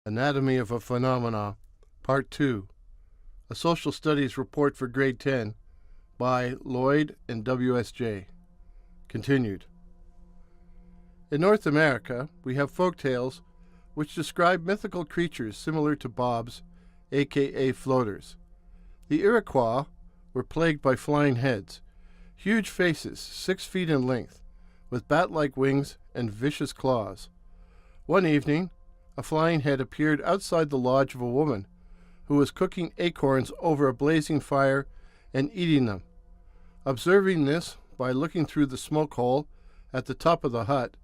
Anatomy of a Phenomena, Part 2, a Social Studies Report for Grade 10 by Lloyd and WSJ. Continued. In North America, we have folk tales which describe mythical creatures similar to bobs, aka floaters. The Iroquois were plagued by flying heads, huge faces 6 feet in length, with bat-like wings and vicious claws. One evening, a flying head appeared outside the lodge of a woman who was cooking acorns over a blazing fire and eating them. Observing this by looking through the smoke hole at the top of the hut,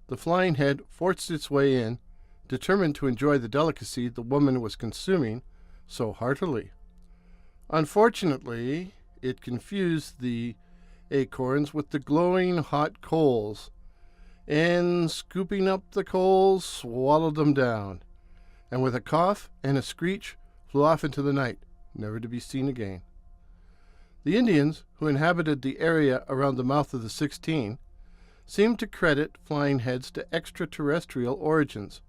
the flying head forced its way in, determined to enjoy the delicacy the woman was consuming so heartily. Unfortunately, it confused the acorns with the glowing hot coals, and scooping up the coals, swallowed them down, and with a cough and a screech flew off into the night, never to be seen again. The Indians, who inhabited the area around the mouth of the 16, seemed to credit flying heads to extraterrestrial origins.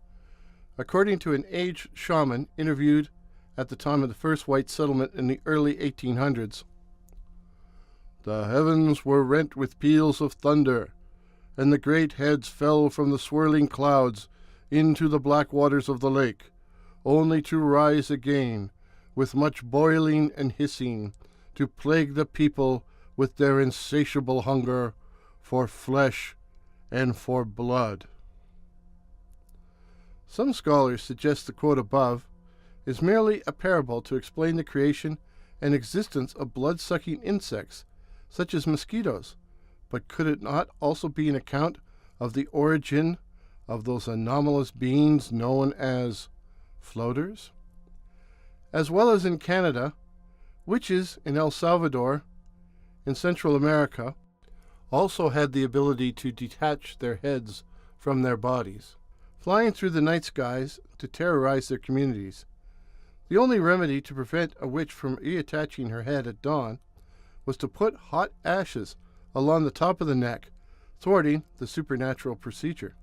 According to an aged shaman interviewed at the time of the first white settlement in the early 1800s, "The heavens were rent with peals of thunder, and the great heads fell from the swirling clouds into the black waters of the lake, only to rise again with much boiling and hissing, to plague the people with their insatiable hunger for flesh and for blood." Some scholars suggest the quote above is merely a parable to explain the creation and existence of blood-sucking insects, such as mosquitoes, but could it not also be an account of the origin of those anomalous beings known as floaters? As well as in Canada, witches in El Salvador, in Central America, also had the ability to detach their heads from their bodies, flying through the night skies to terrorize their communities. The only remedy to prevent a witch from reattaching her head at dawn was to put hot ashes along the top of the neck, thwarting the supernatural procedure.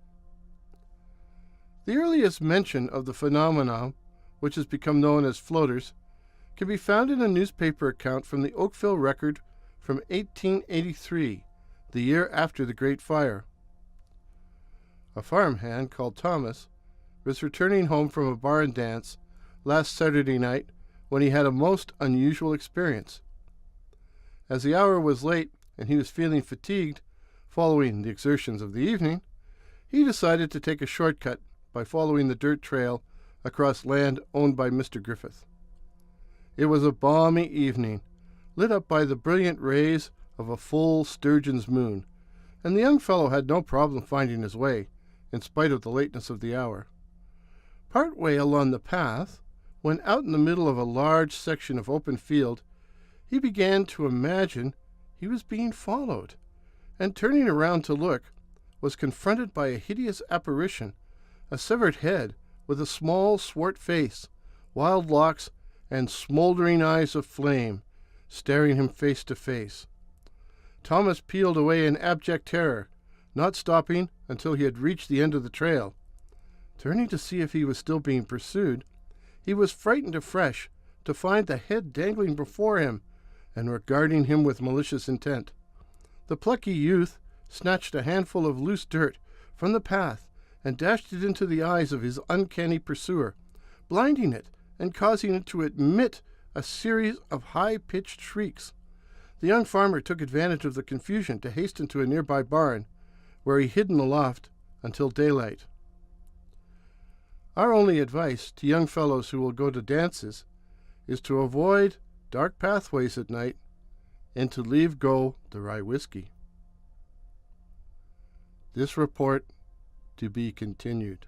The earliest mention of the phenomenon, which has become known as floaters, can be found in a newspaper account from the Oakville Record from 1883, the year after the Great Fire. A farmhand called Thomas was returning home from a barn dance last Saturday night when he had a most unusual experience. As the hour was late and he was feeling fatigued following the exertions of the evening, he decided to take a shortcut by following the dirt trail across land owned by Mr. Griffith. It was a balmy evening, lit up by the brilliant rays of a full sturgeon's moon, and the young fellow had no problem finding his way, in spite of the lateness of the hour. Part way along the path, when out in the middle of a large section of open field, he began to imagine he was being followed, and turning around to look, was confronted by a hideous apparition, a severed head with a small swart face, wild locks, and smoldering eyes of flame, staring him face to face. Thomas peeled away in abject terror, not stopping until he had reached the end of the trail. Turning to see if he was still being pursued, he was frightened afresh to find the head dangling before him and regarding him with malicious intent. The plucky youth snatched a handful of loose dirt from the path and dashed it into the eyes of his uncanny pursuer, blinding it and causing it to emit a series of high-pitched shrieks. The young farmer took advantage of the confusion to hasten to a nearby barn, where he hid in the loft until daylight. Our only advice to young fellows who will go to dances is to avoid dark pathways at night and to leave go the rye whiskey. This report to be continued.